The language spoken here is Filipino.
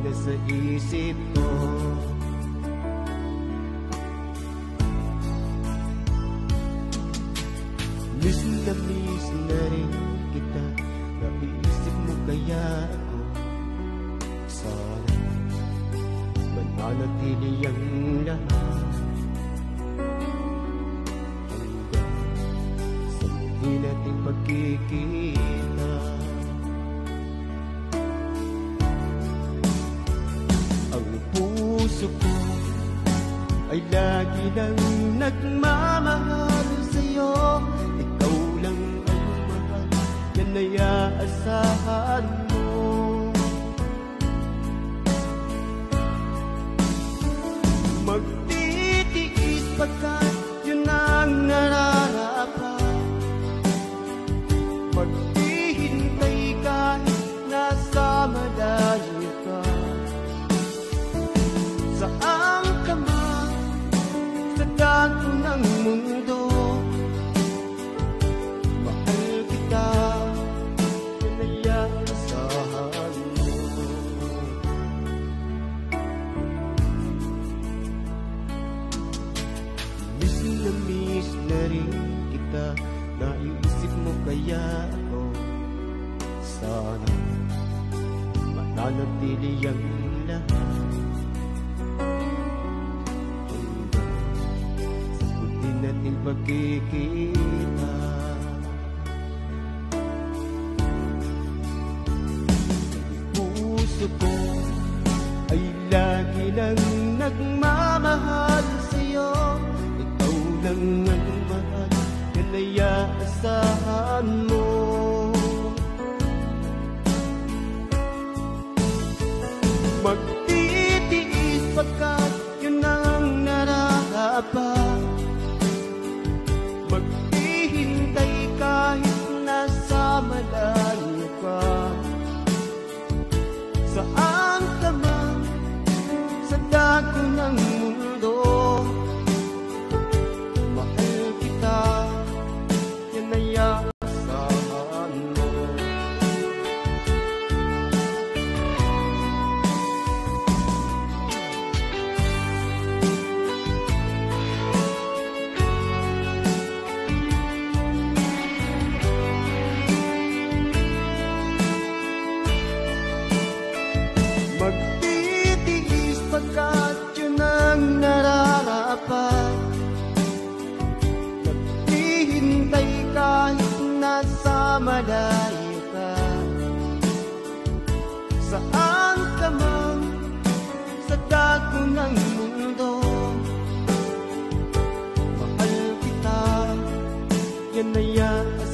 nasa isip ko. Miss na rin kita, naisip mo kaya ako. Sana mananatili ang lahat hanggang sa muli nating pagkikita. Ang puso ko ay lagi nang nagmamahal sa'yo. Ikaw lang ang mahal, yan ay aasahan mo. Magtitiis pagkat yun ang nararapat. Maghihintay kahit nasa malayo ka. Saan ka man sa dako ng mundo, mahal kita, yan ay aasahan mo. Miss na rin kita, naiisip mo kaya ako. Sana mananatili ang lahat hanggang sa huli nating pagkikita. Puso ko ay lagi nang nagmamahal sa'yo. Ikaw lang ang mahal, yan ay aasahan mo. Magtitiis pagkat yun ang nararapat. Maghihintay kahit nasa malayo ka. Saan ka man sa dako ng mundo, mahal kita, yan ay aasahan mo. Magtitiis pagkat yun ang nararapat. Maghihintay kahit nasa malayo ka. Saan ka man sa dako ng mundo, mahal kita, yan ay aasahan